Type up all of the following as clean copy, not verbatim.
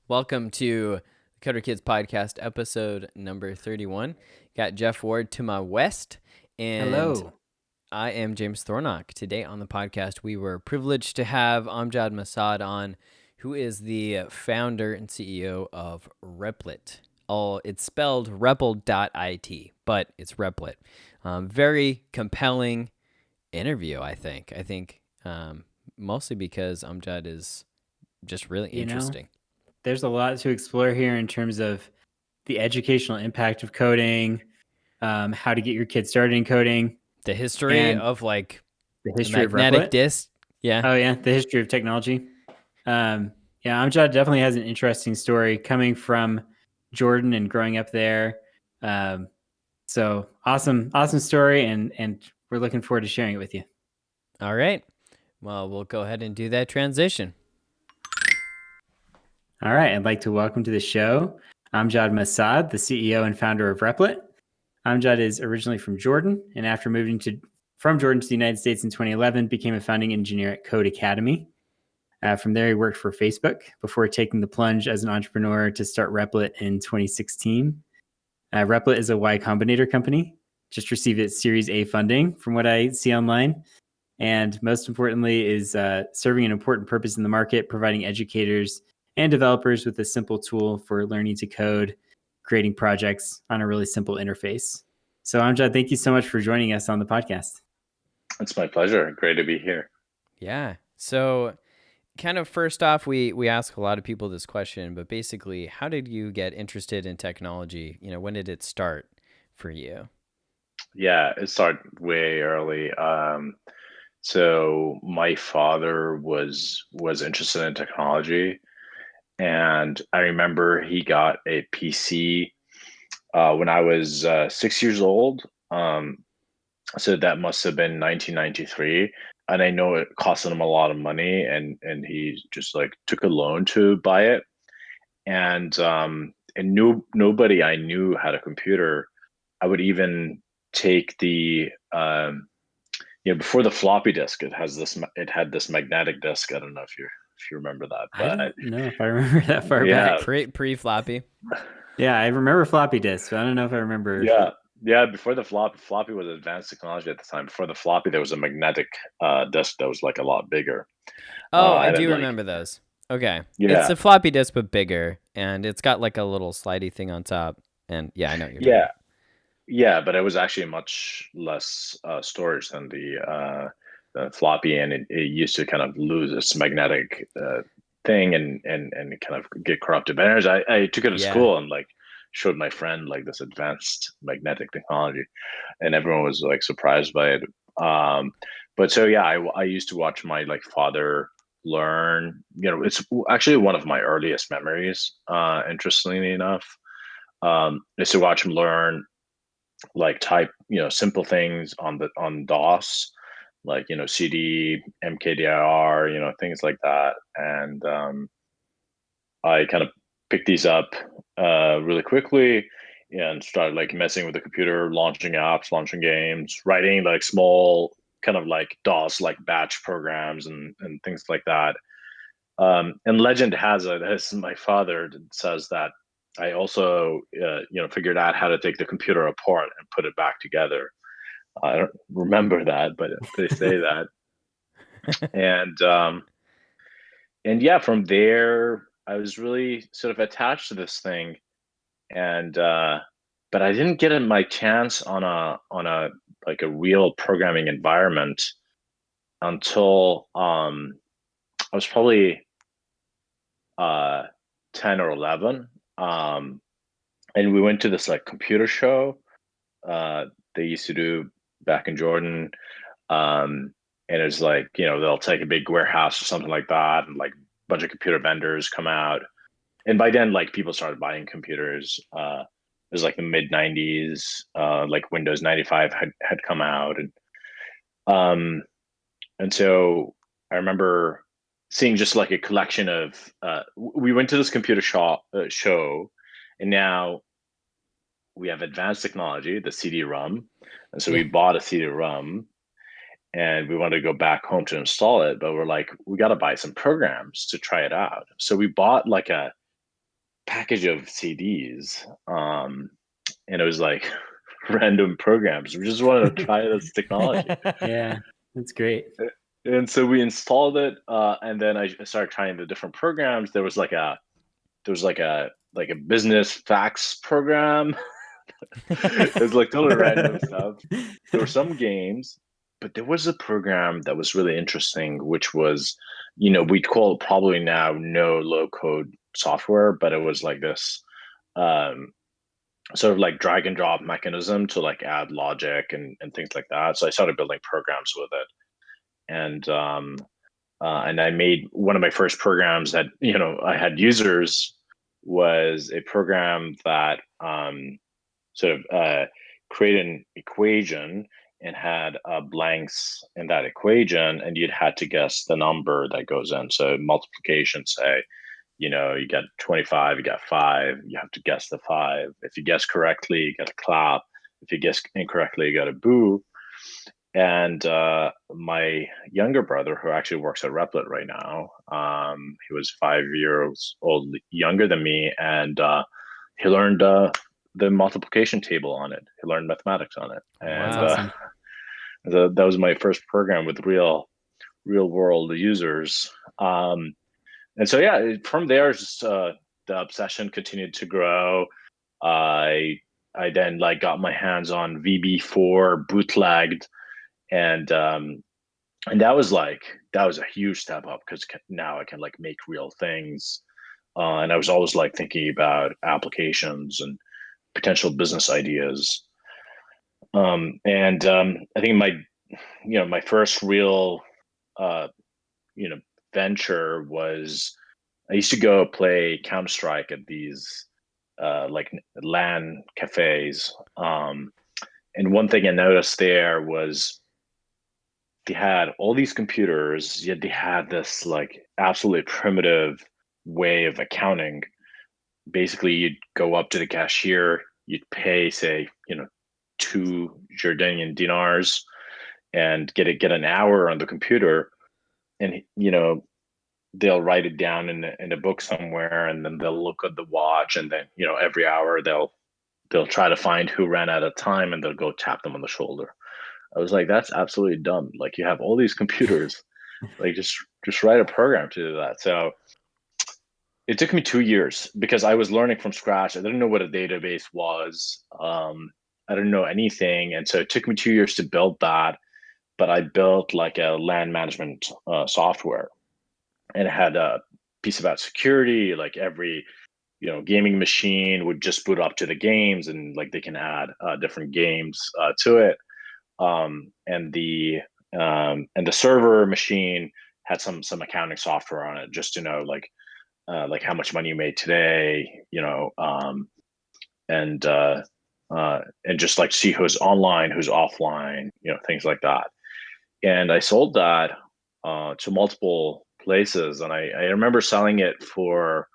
Welcome to the Coder Kids Podcast, episode number 31. Got Jeff Ward to my west, and Hello. I am James Thornock. Today on the podcast, we were privileged to have Amjad Masad on, who is the founder and CEO of Repl.it. It's spelled Repl.it, but it's Repl.it. Very compelling interview, I think. Mostly because Amjad is just really interesting. There's a lot to explore here in terms of the educational impact of coding, how to get your kids started in coding, The history and of like the the history of magnetic Repl.it. disc. Yeah. Oh yeah, the history of technology. Amjad definitely has an interesting story coming from Jordan and growing up there. So awesome story, and we're looking forward to sharing it with you. All right. Well, we'll go ahead and do that transition. All right, I'd like to welcome to the show Amjad Masad, the CEO and founder of Repl.it. Amjad is originally from Jordan, and after moving from Jordan to the United States in 2011, became a founding engineer at Code Academy. From there, he worked for Facebook before taking the plunge as an entrepreneur to start Repl.it in 2016. Repl.it is a Y Combinator company, just received its Series A funding from what I see online. And most importantly is serving an important purpose in the market, providing educators and developers with a simple tool for learning to code, creating projects on a really simple interface. So Amjad, thank you so much for joining us on the podcast. It's my pleasure. Great to be here. Yeah. So, kind of first off, we ask a lot of people this question, but basically, how did you get interested in technology? When did it start for you? Yeah, it started way early. So my father was interested in technology, and I remember he got a PC when I was 6 years old. So that must have been 1993, and I know it costed him a lot of money, and he just like took a loan to buy it, and nobody I knew had a computer. I would even take the before the floppy disk, it had this magnetic disk. I don't know if you remember that, I but don't know if I remember that far yeah, back. Pre floppy. Yeah, I remember floppy disks, but I don't know if I remember. yeah. Before the floppy was advanced technology at the time. Before the floppy, there was a magnetic disk that was like a lot bigger. Oh, I And then do like remember those. Okay. It's yeah, a floppy disk, but bigger, and it's got like a little slidey thing on top. And yeah, I know what you're talking yeah, about. yeah, but it was actually much less storage than the floppy, and it used to kind of lose its magnetic thing and kind of get corrupted. But anyways, I took it to Yeah. school and like showed my friend like this advanced magnetic technology, and everyone was like surprised by it. But so yeah, I used to watch my like father learn. It's actually one of my earliest memories. Interestingly enough, is to watch him learn like type simple things on DOS, like CD, mkdir, things like that, and I kind of picked these up really quickly and started like messing with the computer, launching apps, launching games, writing like small kind of like DOS like batch programs and things like that. And legend has it, as my father says, that I also figured out how to take the computer apart and put it back together. I don't remember that, but they say that. And yeah, from there I was really sort of attached to this thing, and but I didn't get my chance on a like a real programming environment until I was probably uh 10 or 11. And we went to this like computer show they used to do back in Jordan. And it's like, they'll take a big warehouse or something like that, and like a bunch of computer vendors come out. And by then, like people started buying computers. It was like the mid '90s, like Windows 95 had come out, um, and so I remember seeing just like a collection of. We went to this computer show, and now we have advanced technology, the CD-ROM, and so Yeah. we bought a CD-ROM, and we wanted to go back home to install it, but we're like, we got to buy some programs to try it out. So we bought like a package of CDs, and it was like random programs. We just wanted to try this technology. Yeah, that's great. And so we installed it, and then I started trying the different programs. There was like a business fax program. It was like totally random stuff. There were some games, but there was a program that was really interesting, which was, we'd call it probably now no low code software, but it was like this um, sort of like drag and drop mechanism to like add logic and things like that. So I started building programs with it. And I made one of my first programs that I had users was a program that sort of created an equation and had blanks in that equation, and you'd had to guess the number that goes in. So multiplication, say, you get 25, you got 5, you have to guess the 5. If you guess correctly, you get a clap. If you guess incorrectly, you got a boo. And my younger brother, who actually works at Repl.it right now, he was 5 years old younger than me, and he learned the multiplication table on it. He learned mathematics on it, and Wow. Awesome. that was my first program with real world users. And so yeah, from there, just the obsession continued to grow. I then like got my hands on VB4 bootlegged, and that was a huge step up because now I can like make real things. And I was always like thinking about applications and potential business ideas. I think my first real uh, venture was I used to go play Counter-Strike at these like LAN cafes. And one thing I noticed there was they had all these computers, yet they had this like absolutely primitive way of accounting. Basically, you'd go up to the cashier, you'd pay, say, 2 Jordanian dinars and get an hour on the computer, and they'll write it down in a book somewhere, and then they'll look at the watch, and then every hour they'll try to find who ran out of time, and they'll go tap them on the shoulder. I was like, that's absolutely dumb. Like, you have all these computers, like just write a program to do that. So it took me 2 years because I was learning from scratch. I didn't know what a database was. I didn't know anything, and so it took me 2 years to build that. But I built like a LAN management software, and it had a piece about security. Like every gaming machine would just boot up to the games, and like they can add different games to it. And the server machine had some accounting software on it, just to know like how much money you made today, and just like see who's online, who's offline, things like that. And I sold that to multiple places, and I remember selling it for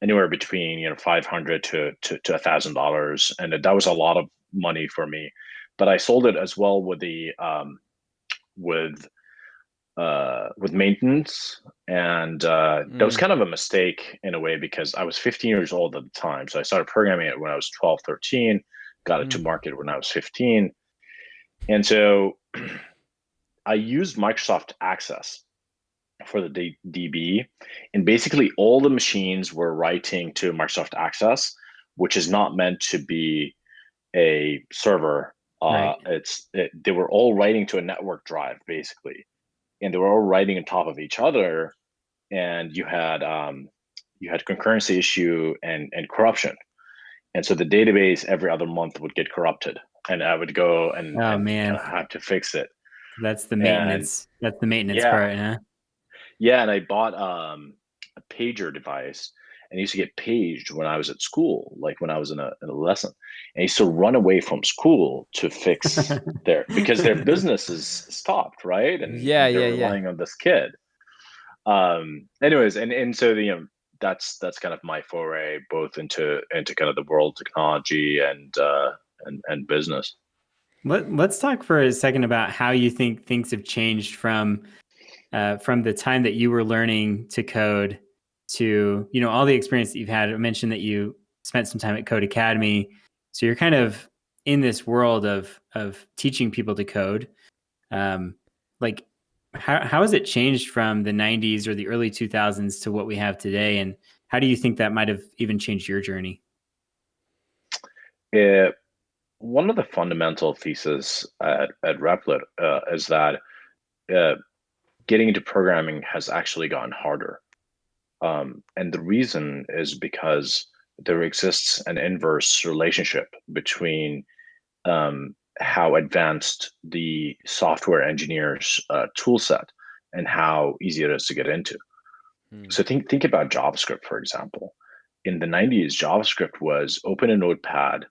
anywhere between 500 to $1,000, and that was a lot of money for me. But I sold it as well with the with maintenance, and that was kind of a mistake in a way because I was 15 years old at the time. So I started programming it when I was 12, 13, got it to market when I was 15. And so I used Microsoft Access for the DB, and basically all the machines were writing to Microsoft Access, which is not meant to be a server. Right. They were all writing to a network drive basically, and they were all writing on top of each other, and you had concurrency issue and corruption, and so the database every other month would get corrupted, and I would go and man, kind of have to fix it. That's the maintenance. That's the maintenance part, huh? Yeah, and I bought a pager device, and I used to get paged when I was at school, like when I was in a lesson. And I used to run away from school to fix because their business is stopped, right? And they're relying on this kid. Anyways, and so that's kind of my foray both into kind of the world of technology and business. Let's talk for a second about how you think things have changed from the time that you were learning to code to, all the experience that you've had. I mentioned that you spent some time at Code Academy. So you're kind of in this world of teaching people to code. Like how has it changed from the 90s or the early 2000s to what we have today? And how do you think that might have even changed your journey? One of the fundamental theses at Repl.it is that getting into programming has actually gotten harder. And the reason is because there exists an inverse relationship between how advanced the software engineer's tool set and how easy it is to get into. So think about JavaScript, for example. In the 90s, JavaScript was open a notepad,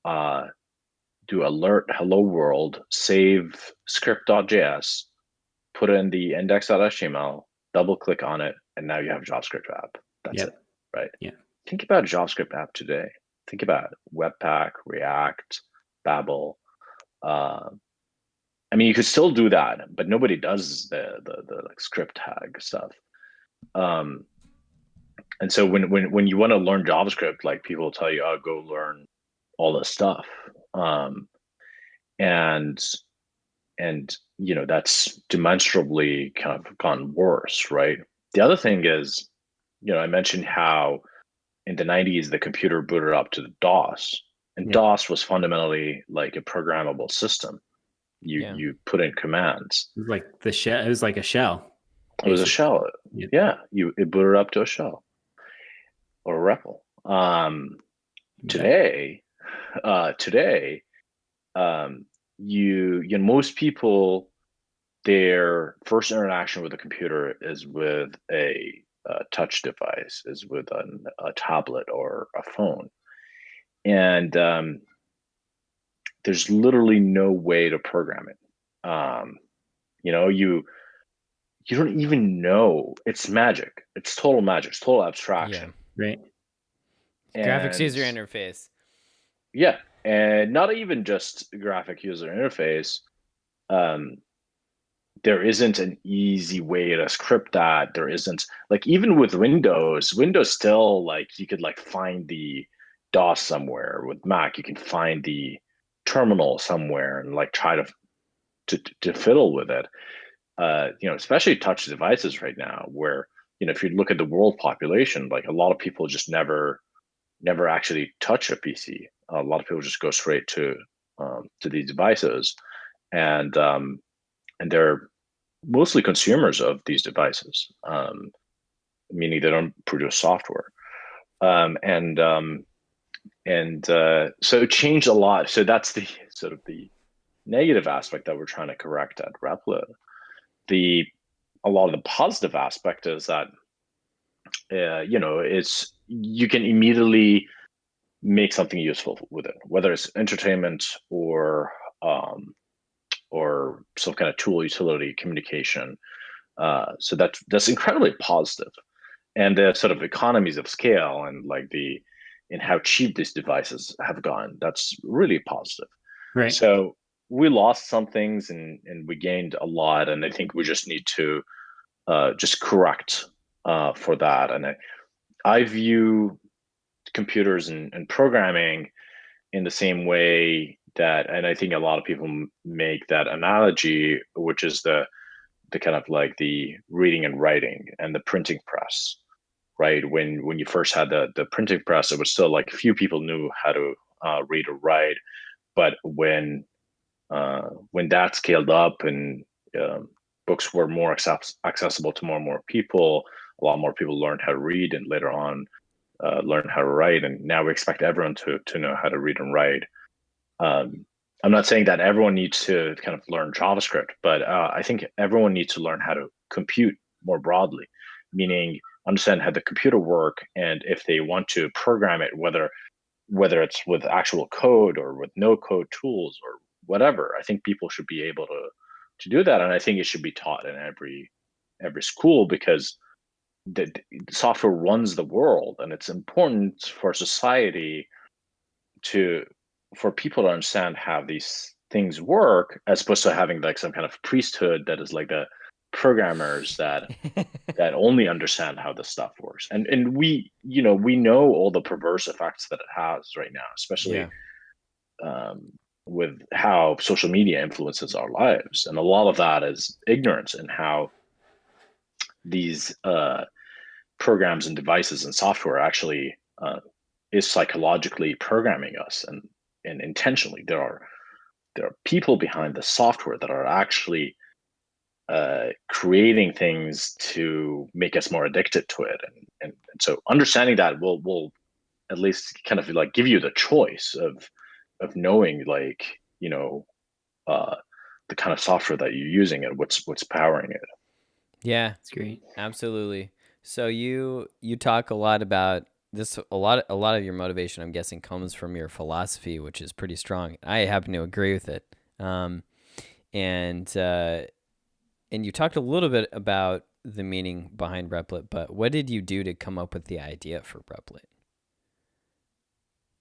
do alert hello world, save script.js, put it in the index.html, double click on it, and now you have a JavaScript app. That's it, right? Yeah. Think about a JavaScript app today. Think about Webpack, React, Babel. I mean, you could still do that, but nobody does the like script tag stuff. And so when you want to learn JavaScript, like people will tell you, "Oh, go learn all this stuff," and that's demonstrably kind of gone worse, right? The other thing is, I mentioned how in the 90s the computer booted up to the DOS, and DOS was fundamentally like a programmable system. You put in commands. It was like the shell. It was like a shell. It was a shell. Yeah, it booted up to a shell or a REPL. Today, most people, their first interaction with a computer is with a touch device, is with a tablet or a phone, and there's literally no way to program it. You don't even know. It's magic. It's total magic. It's total abstraction. Yeah. Right. Graphics user interface. Yeah, and not even just graphic user interface. There isn't an easy way to script that. There isn't, like, even with Windows still, like, you could like find the DOS somewhere. With Mac, you can find the terminal somewhere and like try to fiddle with it. Especially touch devices right now, where if you look at the world population, like a lot of people just never actually touch a PC. A lot of people just go straight to these devices, and they're mostly consumers of these devices, meaning they don't produce software. So it changed a lot. So that's the sort of the negative aspect that we're trying to correct at Repl.it. A lot of the positive aspect is that it's, you can immediately make something useful with it, whether it's entertainment or some kind of tool utility communication. So that's incredibly positive. And the sort of economies of scale and like in how cheap these devices have gone, that's really positive. Right. So we lost some things and we gained a lot, and I think we just need to just correct for that. And I view computers and programming in the same way that, and I think a lot of people make that analogy, which is the kind of like the reading and writing and the printing press, right? When you first had the printing press, it was still like few people knew how to read or write. But when that scaled up and books were more accessible to more and more people, a lot more people learned how to read, and later on learn how to write. And now we expect everyone to know how to read and write. I'm not saying that everyone needs to kind of learn JavaScript, but I think everyone needs to learn how to compute more broadly, meaning understand how the computer work, and if they want to program it, whether it's with actual code or with no code tools or whatever, I think people should be able to do that. And I think it should be taught in every school, because the software runs the world, and it's important for society for people to understand how these things work, as opposed to having like some kind of priesthood that is like the programmers that only understand how this stuff works, and we know all the perverse effects that it has right now, especially with how social media influences our lives, and a lot of that is ignorance in how these programs and devices and software actually is psychologically programming us, and intentionally there are people behind the software that are actually creating things to make us more addicted to it, and so understanding that will at least kind of like give you the choice of knowing, like, the kind of software that you're using and what's powering it. Yeah, That's great. absolutely. So you talk a lot about this. A lot of your motivation, I'm guessing, comes from your philosophy, which is pretty strong. I happen to agree with it. And you talked a little bit about the meaning behind Repl.it, but what did you do to come up with the idea for Repl.it?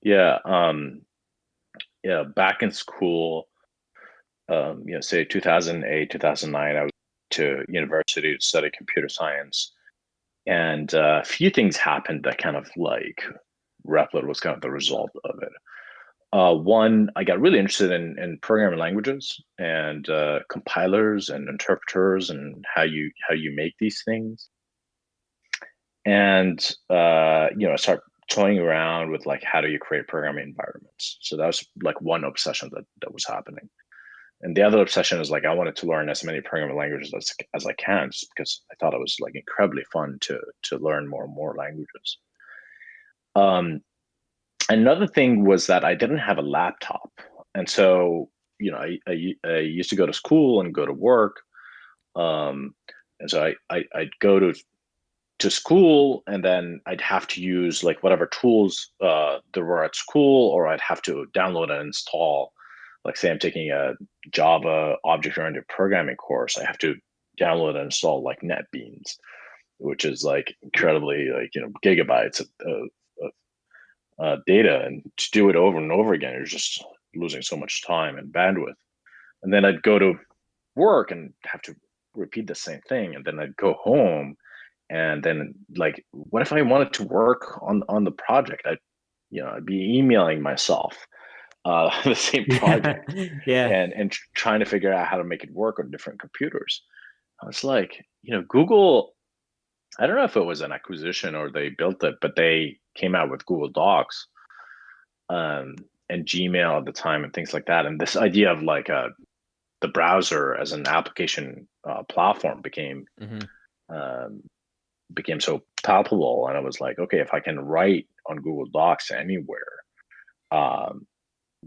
Yeah, back in school, say 2008, 2009, I was to university to study computer science, and a few things happened that kind of like Repl.it was kind of the result of it. One, I got really interested in programming languages and compilers and interpreters and how you make these things. And I started toying around with like how do you create programming environments. So that was like one obsession that was happening. And the other obsession is like I wanted to learn as many programming languages as I can, just because I thought it was like incredibly fun to learn more and more languages. Another thing was that I didn't have a laptop, and so I used to go to school and go to work, and so I'd go to school, and then I'd have to use like whatever tools there were at school, or I'd have to download and install. Like, say I'm taking a Java object-oriented programming course, I have to download and install like NetBeans, which is like incredibly like gigabytes of data, and to do it over and over again, you're just losing so much time and bandwidth. And then I'd go to work and have to repeat the same thing, and then I'd go home, and then like, what if I wanted to work on the project? I'd be emailing myself the same project, Yeah. and trying to figure out how to make it work on different computers. I was like, Google, I don't know if it was an acquisition or they built it, but they came out with Google Docs, and Gmail at the time and things like that. And this idea of like the browser as an application platform um, became so palpable. And I was like, okay, if I can write on Google Docs anywhere,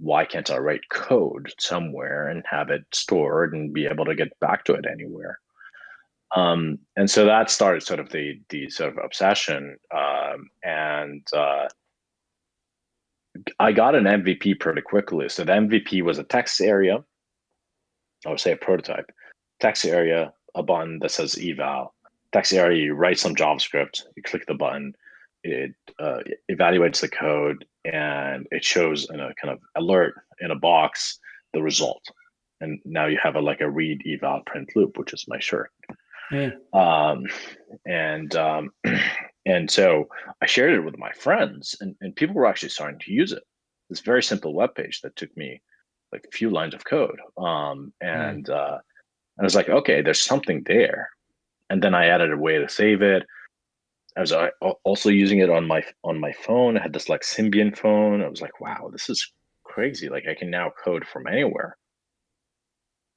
why can't I write code somewhere and have it stored and be able to get back to it anywhere? And so that started sort of the sort of obsession, and I got an MVP pretty quickly. So the MVP was a text area, I would say a prototype, text area, a button that says eval. Text area, you write some JavaScript, you click the button, it evaluates the code, and it shows in a kind of alert in a box the result. And now you have like a read eval print loop, which is my shirt. Yeah. And so I shared it with my friends, and people were actually starting to use it. This very simple web page that took me like a few lines of code. And I was like, okay, there's something there. And then I added a way to save it. I was also using it on my phone. I had this like Symbian phone. I was like, wow, this is crazy. Like, I can now code from anywhere.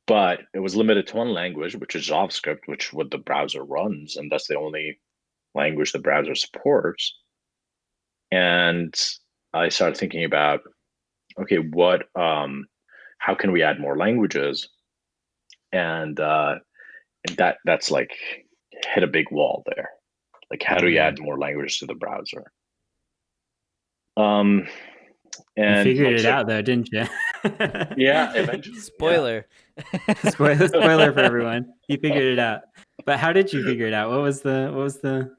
But it was limited to one language, which is JavaScript, which what the browser runs, and that's the only language the browser supports. And I started thinking about, okay, how can we add more languages? And that's like hit a big wall there. Like, how do you add more languages to the browser? And You figured like, it out though, didn't you? Yeah, eventually. Spoiler. Spoiler for everyone. He figured it out. But how did you figure it out? What was the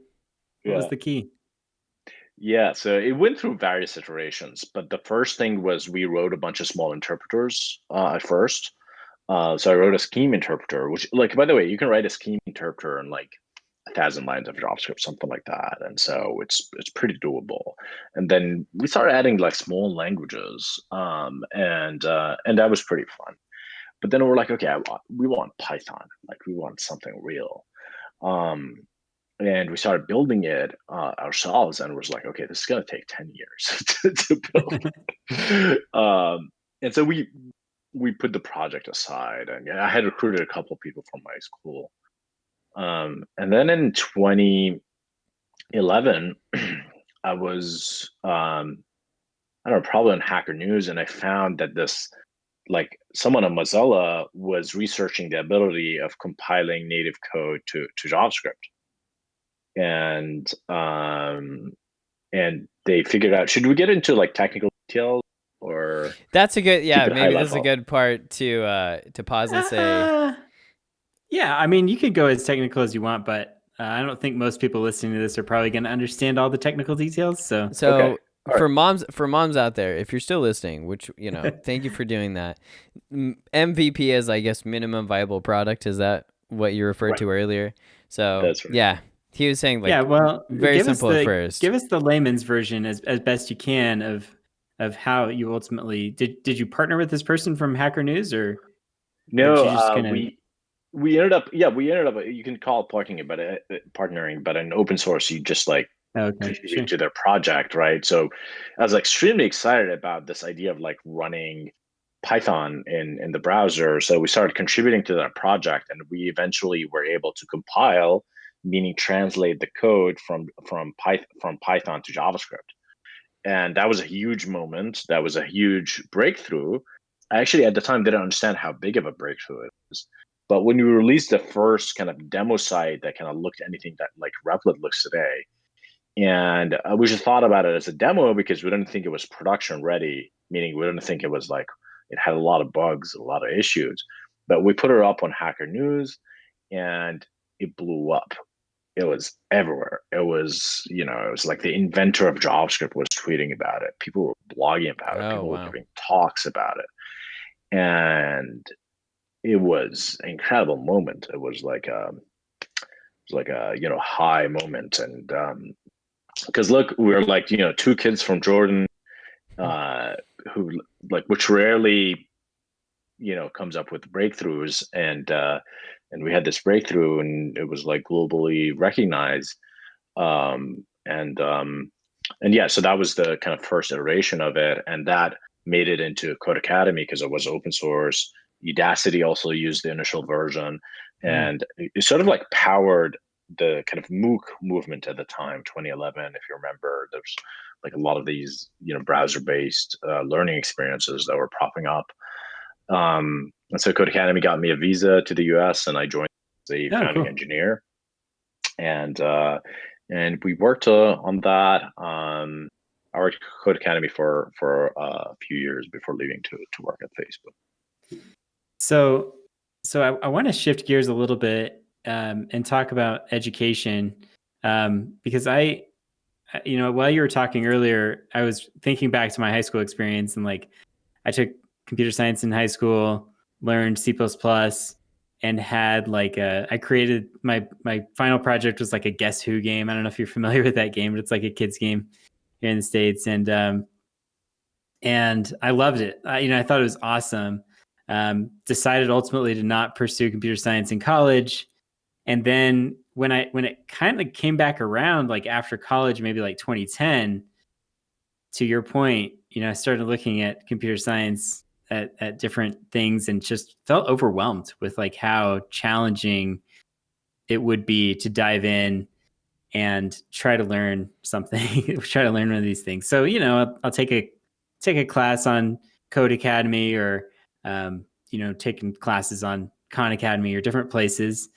key? Yeah, so it went through various iterations, but the first thing was we wrote a bunch of small interpreters at first. So I wrote a scheme interpreter, which, like, by the way, you can write a scheme interpreter in like 1,000 lines of JavaScript, something like that. And so it's pretty doable. And then we started adding like small languages, and that was pretty fun. But then we're like, okay, we want Python, like we want something real. Um, and we started building it ourselves, and was like, okay, this is gonna take 10 years to build. And so we put the project aside, and I had recruited a couple of people from my school. And then in 2011, I was I don't know, probably on Hacker News, and I found that this, like, someone at Mozilla was researching the ability of compiling native code to JavaScript, and they figured out. Should we get into like technical details, or That's a good, keep yeah, it high maybe this is a level? good part to pause and say. Yeah, I mean, you could go as technical as you want, but I don't think most people listening to this are probably going to understand all the technical details. So, Okay. So All right. for moms out there, if you're still listening, which, thank you for doing that. MVP is, I guess, minimum viable product. Is that what you referred Right. to earlier? So That's right. yeah, he was saying, like, yeah, well, very simple at first. give us the layman's version as best you can of how you ultimately did you partner with this person from Hacker News, or did No, you just kind of we ended up, yeah, we ended up, you can call it partnering, but in open source, you just like okay, sure. contribute to their project, right? So I was extremely excited about this idea of like running Python in the browser. So we started contributing to that project, and we eventually were able to compile, meaning translate the code from Python to JavaScript. And that was a huge moment. That was a huge breakthrough. I actually at the time didn't understand how big of a breakthrough it was. But when we released the first kind of demo site that kind of looked anything that like Repl.it looks today, and we just thought about it as a demo because we didn't think it was production ready, meaning we didn't think it was like, it had a lot of bugs, a lot of issues. But we put it up on Hacker News, and it blew up. It was everywhere. It was like the inventor of JavaScript was tweeting about it. People were blogging about it. Oh People were wow. giving talks about it. And it was an incredible moment. It was like a high moment. And because look, we're like, two kids from Jordan, uh, who, like, which rarely, comes up with breakthroughs, and we had this breakthrough, and it was like globally recognized. And yeah, so that was the kind of first iteration of it, and that made it into Code Academy because it was open source. Udacity also used the initial version, and it sort of like powered the kind of MOOC movement at the time, 2011. If you remember, there's like a lot of these, browser-based learning experiences that were popping up. And so Code Academy got me a visa to the US, and I joined as a Oh, founding cool. engineer. And we worked on that. I worked at Code Academy for a few years before leaving to work at Facebook. So, I want to shift gears a little bit and talk about education because while you were talking earlier, I was thinking back to my high school experience, and like I took computer science in high school, learned C++, and had like I created my final project was like a Guess Who game. I don't know if you're familiar with that game, but it's like a kids game here in the States, and I loved it. I thought it was awesome. Decided ultimately to not pursue computer science in college, and then when it kind of came back around, like after college, maybe like 2010, to your point, I started looking at computer science at different things and just felt overwhelmed with like how challenging it would be to dive in and try to learn something, try to learn one of these things. So, I'll take a class on Code Academy, or, taking classes on Khan Academy or different places,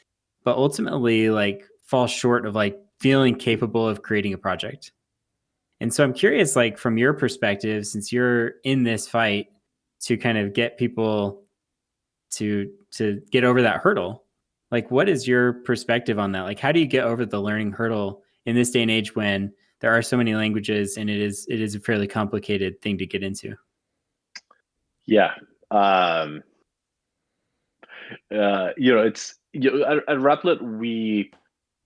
but ultimately like fall short of like feeling capable of creating a project. And so I'm curious, like from your perspective, since you're in this fight to kind of get people to get over that hurdle, like what is your perspective on that? Like how do you get over the learning hurdle in this day and age when there are so many languages and it is a fairly complicated thing to get into? Yeah. It's at Replit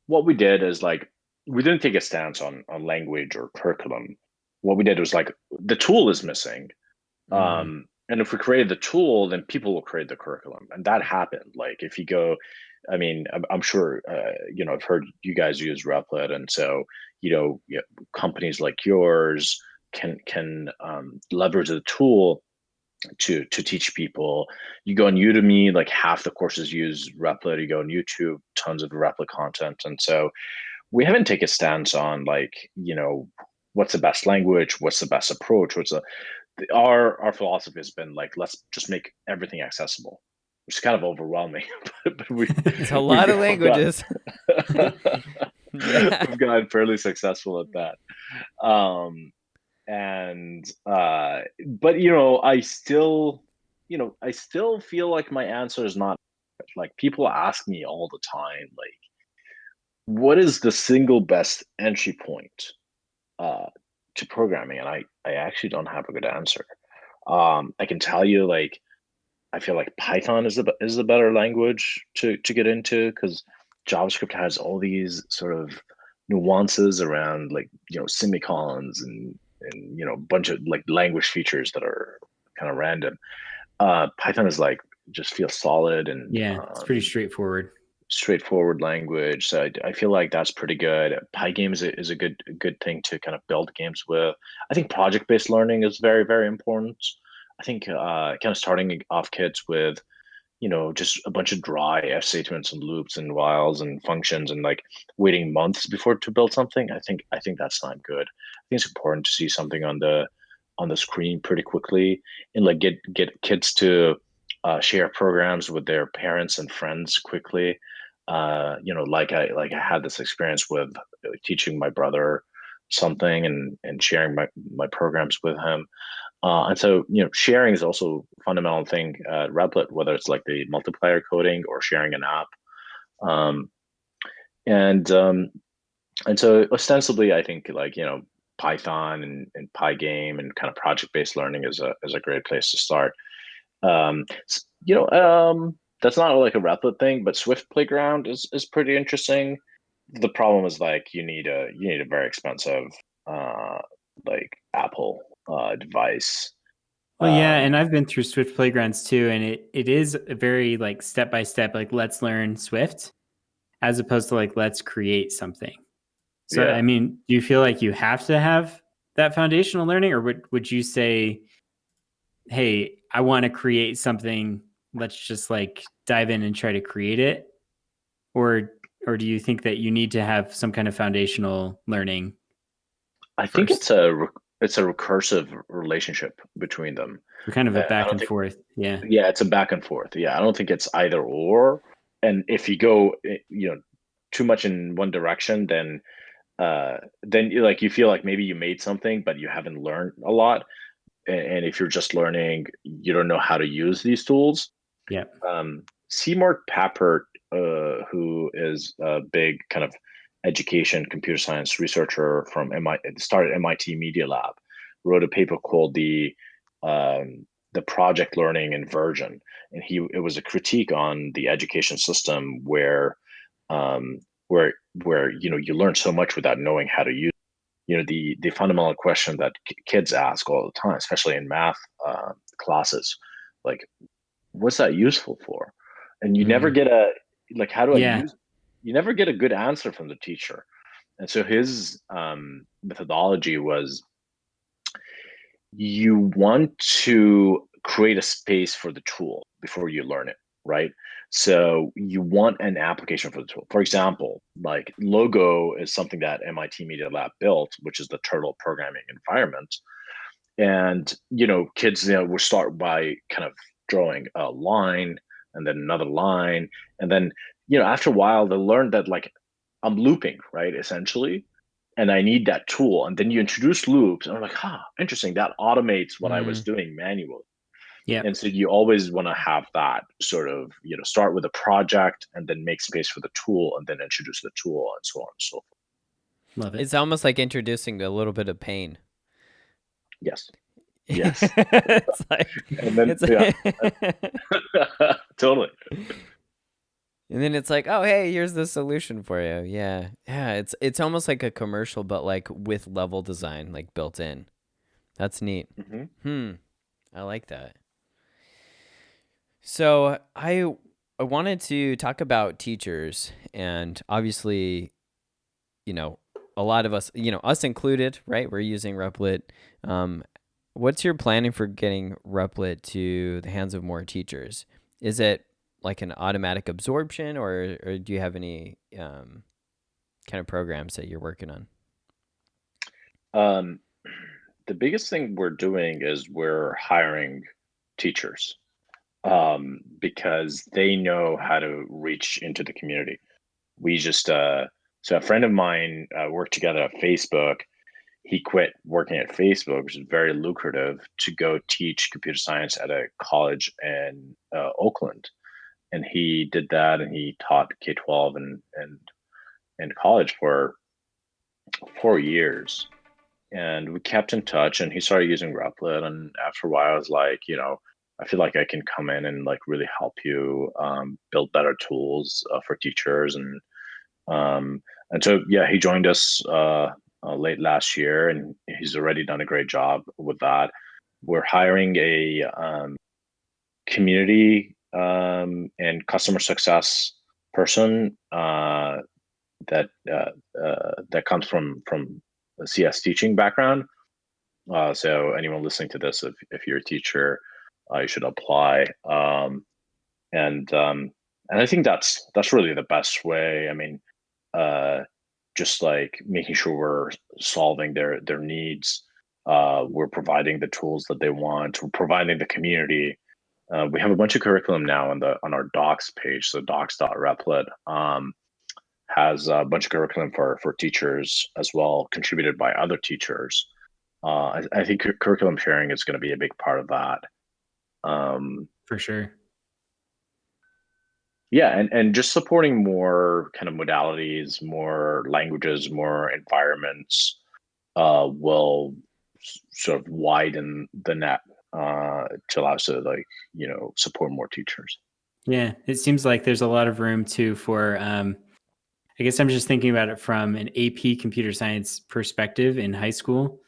what we did is like we didn't take a stance on language or curriculum. What we did was like the tool is missing. Mm. And if we created the tool, then people will create the curriculum, and that happened. Like if you go, I mean, I'm sure I've heard you guys use Replit, and so companies like yours can leverage the tool to teach people. You go on Udemy, like half the courses use Replit. You go on YouTube, tons of Replit content, and so we haven't taken a stance on like what's the best language, what's the best approach, our philosophy has been like let's just make everything accessible, which is kind of overwhelming, but It's a we've lot of languages. Yeah. we've gotten fairly successful at that. And but I still feel like my answer is not like people ask me all the time like what is the single best entry point uh to programming, and I actually don't have a good answer. I can tell you like I feel like Python is a better language to get into because JavaScript has all these sort of nuances around like semicolons and a bunch of like language features that are kind of random. Python is like just feels solid and Yeah, it's pretty straightforward. straightforward language. So I feel like that's pretty good. Pygame is a good thing to kind of build games with. I think project based learning is very very important. I think kind of starting off kids with just a bunch of dry if statements and loops and whiles and functions and like waiting months before to build something. I think that's not good. I think it's important to see something on the screen pretty quickly and like get kids to share programs with their parents and friends quickly. Like I had this experience with teaching my brother something and sharing my programs with him. And so, sharing is also a fundamental thing at Replit, whether it's like the multiplayer coding or sharing an app. Um, and and so ostensibly, I think like Python and Pygame and kind of project-based learning is a great place to start. That's not like a Replit thing, but Swift Playground is pretty interesting. The problem is like you need a very expensive uh, like Apple device. Well, yeah, Um, and I've been through Swift playgrounds too, and it is a very like step by step, like let's learn Swift as opposed to like let's create something. So, I yeah, mean, do you feel like you have to have that foundational learning, or would you say, hey, I want to create something, let's just like dive in and try to create it? Or do you think that you need to have some kind of foundational learning I think first? it's a recursive relationship between them. So kind of a I back don't and think forth. Yeah. Yeah, it's a back and forth. Yeah, I don't think it's either or. And if you go too much in one direction, then you feel like maybe you made something, but you haven't learned a lot. And if you're just learning, you don't know how to use these tools. Yeah. Seymour Papert, who is a big kind of education computer science researcher from MIT, started MIT Media Lab, wrote a paper called the project learning inversion, and it was a critique on the education system um, where you learn so much without knowing how to use. The fundamental question that kids ask all the time, especially in math classes, like what's that useful for? And you never Mm. get a like how do I Yeah. use you never get a good answer from the teacher. And so his methodology was you want to create a space for the tool before you learn it, right? So you want an application for the tool. For example, like Logo is something that MIT Media Lab built, which is the turtle programming environment. And kids will start by kind of drawing a line and then another line, and then after a while they'll learn that like I'm looping, right, essentially, and I need that tool. And then you introduce loops and I'm like, interesting, that automates what I was Mm. doing manually. Yeah. And so you always want to have that sort of start with a project and then make space for the tool and then introduce the tool and so on and so forth. Love it. It's almost like introducing a little bit of pain. Yes. Yes. It's like And then it's yeah, totally. and then it's like, oh hey, here's the solution for you. Yeah. Yeah, it's almost like a commercial, but like with level design like built in. That's neat. Hmm. I like that. So I wanted to talk about teachers, and obviously, you know, a lot of us, us included, right? We're using Repl.it. Um, what's your planning for getting Repl.it to the hands of more teachers? Is it like an automatic absorption, or do you have any kind of programs that you're working on? Um, the biggest thing we're doing is we're hiring teachers, because they know how to reach into the community. We just so a friend of mine worked together at Facebook. He quit working at Facebook, which is very lucrative, to go teach computer science at a college in Oakland. And he did that, and he taught K-12 and college for 4 years. And we kept in touch, and he started using Repl.it. And after a while, I was like, I feel like I can come in and like really help you build better tools for teachers. Um, and so, yeah, he joined us late last year, and he's already done a great job with that. We're hiring a community and customer success person that comes from a CS teaching background. So anyone listening to this, if you're a teacher, you should apply. And and I think that's really the best way. I mean, uh, just like making sure we're solving their needs. We're providing the tools that they want. We're providing the community. We have a bunch of curriculum now on our docs page. So docs.replit has a bunch of curriculum for teachers as well, contributed by other teachers. I think curriculum sharing is going to be a big part of that. For sure. Yeah, and just supporting more kind of modalities, more languages, more environments will sort of widen the net to allow us to support more teachers. Yeah, it seems like there's a lot of room too for. I guess I'm just thinking about it from an AP computer science perspective in high school.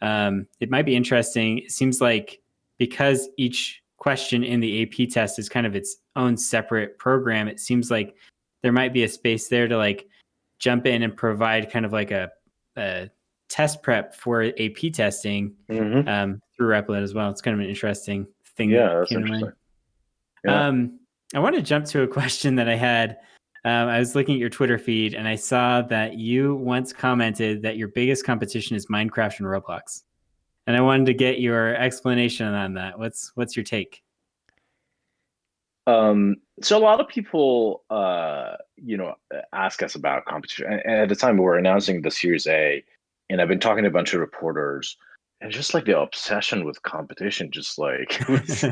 It might be interesting. It seems like because each question in the AP test is kind of its own separate program, it seems like there might be a space there to like jump in and provide kind of like a test prep for AP testing Hmm. through Repl.it as well. It's kind of an interesting thing Yeah, that that's came to mind. interesting. Yeah. I want to jump to a question that I had. I was looking at your Twitter feed and I saw that you once commented that your biggest competition is Minecraft and Roblox. And I wanted to get your explanation on that. What's your take? So a lot of people, ask us about competition. And at the time we were announcing the Series A, and I've been talking to a bunch of reporters, and just like the obsession with competition, just like was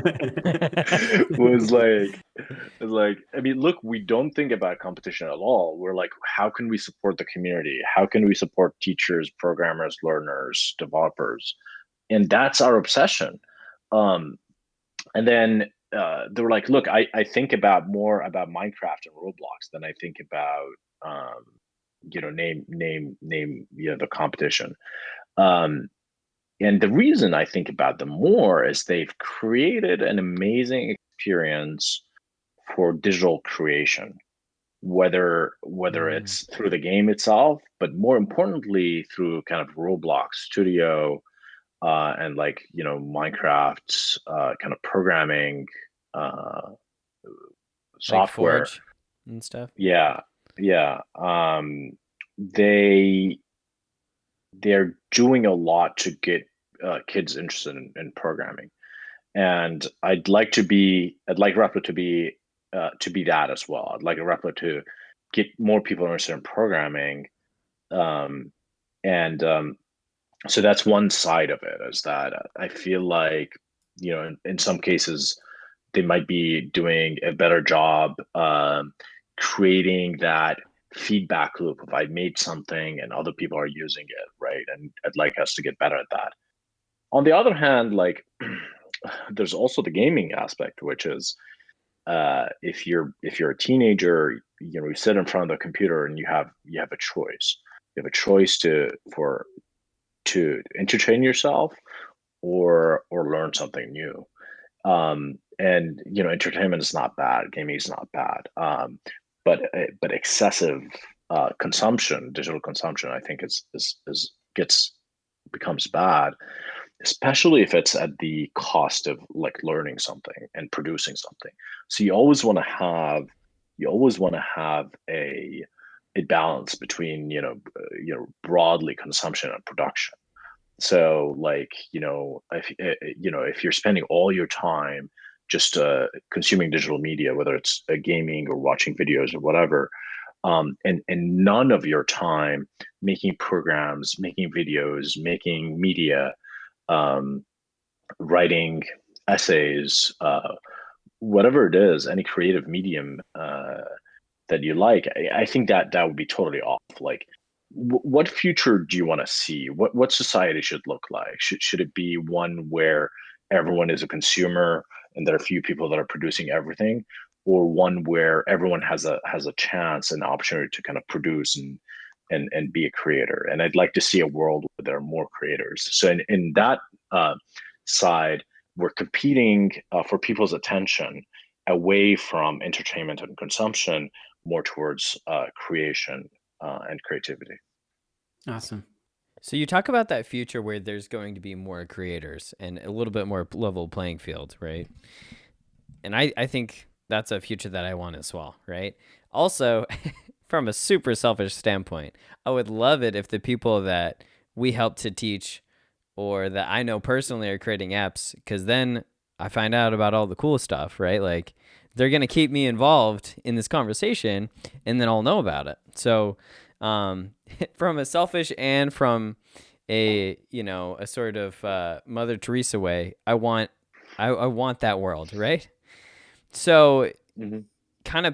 like, I mean, look, we don't think about competition at all. We're like, how can we support the community? How can we support teachers, programmers, learners, developers? And that's our obsession. Um, and then they were like, look, I think about more about Minecraft and Roblox than I think about name the competition. Um, and the reason I think about them more is they've created an amazing experience for digital creation, whether Mm, it's through the game itself, but more importantly through kind of Roblox Studio, and like Minecraft's kind of programming uh, like software. Forge and stuff. Yeah, yeah. They they're doing a lot to get kids interested in programming, and I'd like Repl to be that as well. I'd like a Repl to get more people interested in programming, um, and so that's one side of it, is that I feel like in some cases they might be doing a better job creating that feedback loop if I made something and other people are using it, right? And I'd like us to get better at that. On the other hand, like there's also the gaming aspect, which is if you're a teenager, you sit in front of the computer and you have a choice. You have a choice to entertain yourself or learn something new. And entertainment is not bad, gaming is not bad, but excessive consumption, digital consumption, I think is gets becomes bad, especially if it's at the cost of like learning something and producing something. So you always want to have a balance between broadly consumption and production. So like if you're spending all your time just consuming digital media, whether it's gaming or watching videos or whatever, and none of your time making programs, making videos, making media, um, writing essays, whatever it is, any creative medium that you like, I think that would be totally off. Like, what future do you want to see? What society should look like? Should it be one where everyone is a consumer and there are a few people that are producing everything, or one where everyone has a chance and opportunity to kind of produce and be a creator? And I'd like to see a world where there are more creators. So in that side, we're competing for people's attention away from entertainment and consumption, more towards creation and creativity. Awesome. So you talk about that future where there's going to be more creators and a little bit more level playing field, right? And I think that's a future that I want as well, right? Also, from a super selfish standpoint, I would love it if the people that we help to teach or that I know personally are creating apps, because then I find out about all the cool stuff, right? Like they're going to keep me involved in this conversation and then I'll know about it. So from a selfish and from a sort of Mother Teresa way, I want that world, right? So Mm-hmm. kind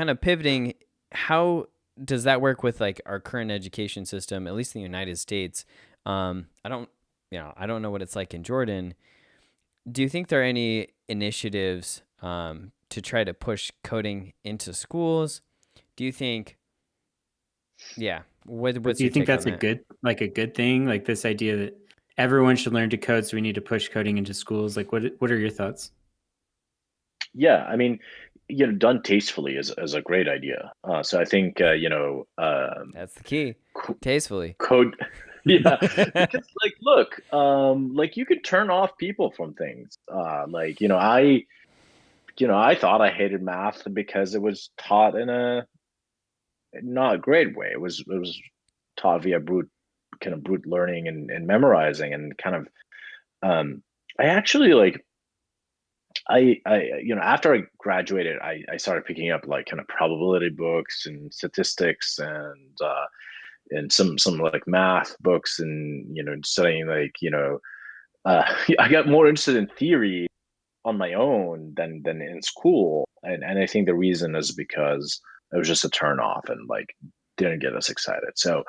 of pivoting, how does that work with like our current education system, at least in the United States? I don't know what it's like in Jordan. Do you think there are any initiatives to try to push coding into schools? Do you think, yeah, what's Do you your think take on that's that? a good thing? Like this idea that everyone should learn to code, so we need to push coding into schools. Like, what are your thoughts? Yeah, I mean, done tastefully is a great idea. So I think That's the key. co- Tastefully. code. Yeah, because like, look, like you could turn off people from things. Like I thought I hated math because it was taught in a not a great way. It was taught via brute learning and memorizing and kind of I actually like I after I graduated, I started picking up like kind of probability books and statistics and some like math books and studying like I got more interested in theory on my own than in school, and I think the reason is because it was just a turn off and like didn't get us excited. So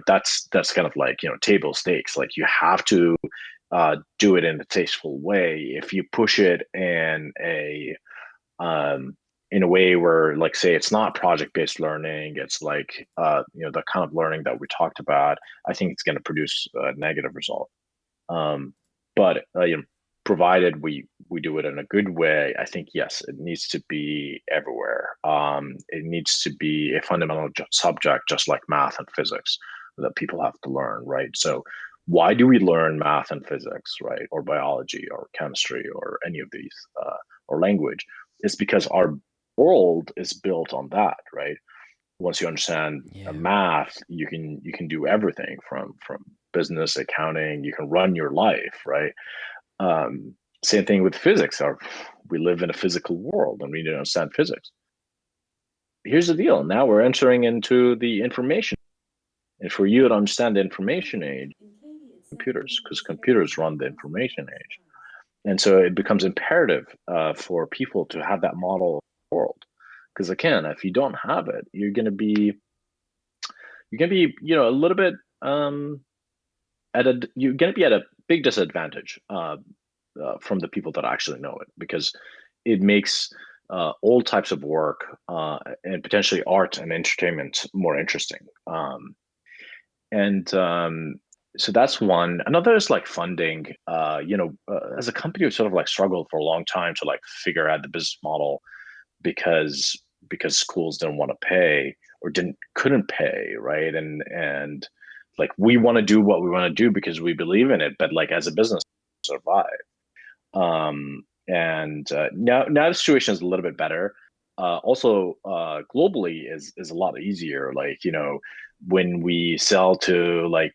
that's kind of like table stakes. Like you have to do it in a tasteful way. If you push it um, in a way where, like, say, it's not project based learning, it's like the kind of learning that we talked about, I think it's going to produce a negative result. Um, but provided we do it in a good way, I think yes, it needs to be everywhere. It needs to be a fundamental subject, just like math and physics, that people have to learn, right? So why do we learn math and physics, right, or biology or chemistry or any of these, or language? It's because our world is built on that, right? Once you understand Yeah. math, you can do everything from business, accounting. You can run your life, right? um, Same thing with physics. We live in a physical world and we need to understand physics. Here's the deal: now we're entering into the information, and for you to understand the information age, computers, because computers run the information age. And so it becomes imperative for people to have that model world, because again, if you don't have it, you're going to be a little bit you're going to be at a big disadvantage from the people that actually know it, because it makes all types of work and potentially art and entertainment more interesting. And So that's one. Another is like funding. As a company, we sort of like struggled for a long time to like figure out the business model, because schools didn't want to pay, or couldn't pay, right? And like, we want to do what we want to do because we believe in it, but like, as a business, survive. Now the situation is a little bit better. Also, globally is a lot easier. Like, when we sell to, like,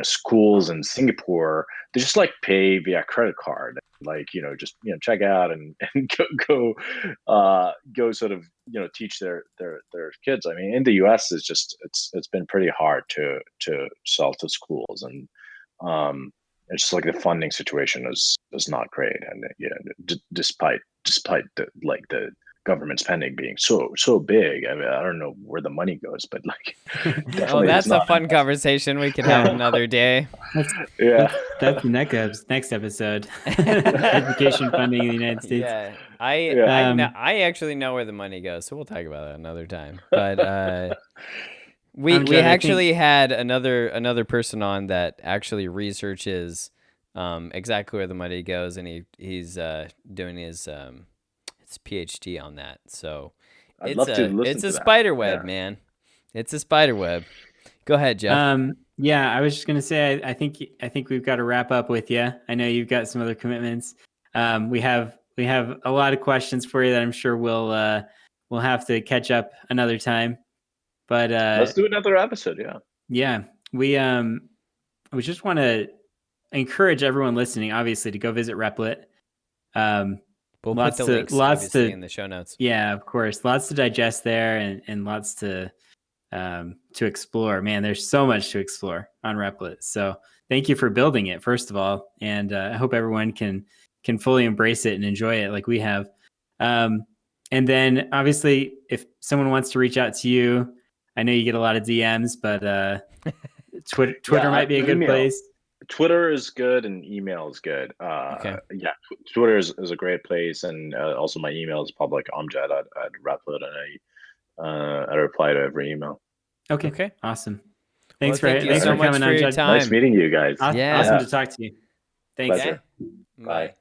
schools in Singapore, they just like pay via credit card. Like, just check out and, and go sort of teach their kids. I mean, in the US, it's been pretty hard to sell to schools, and it's just like the funding situation is not great. And despite the government spending being so big, I mean, I don't know where the money goes, but like, Oh, definitely that's it's a not. fun conversation we could have another day. Yeah. That's the next episode. Education funding in the United States. Yeah, Yeah. I actually know where the money goes, so we'll talk about that another time. But we Amjad, I actually had another person on that actually researches exactly where the money goes, and he's doing his PhD on that. So I'd love to listen it's to a that. spider web, Yeah. man. It's a spider web. Go ahead, Jeff. Yeah, I was just gonna say, I think we've got to wrap up with you. I know you've got some other commitments. We have a lot of questions for you that I'm sure we'll have to catch up another time. But Let's do another episode. Yeah. Yeah, we just want to encourage everyone listening, obviously, to go visit Repl.it. We'll put the links obviously in the show notes. Yeah, of course, lots to digest there, and lots to explore. Man, there's so much to explore on Repl.it. So thank you for building it, first of all, and I hope everyone can fully embrace it and enjoy it like we have. And then obviously, if someone wants to reach out to you, I know you get a lot of DMs, but Twitter might be a good place. Twitter is good, and email is good. Okay. Yeah, Twitter is a great place, and also my email is public, Amjad at Repl.it, and I reply to every email. Okay. Awesome. Thank you so much coming for your on, time. Nice meeting you guys. Awesome to talk to you. Thanks. Pleasure. Bye.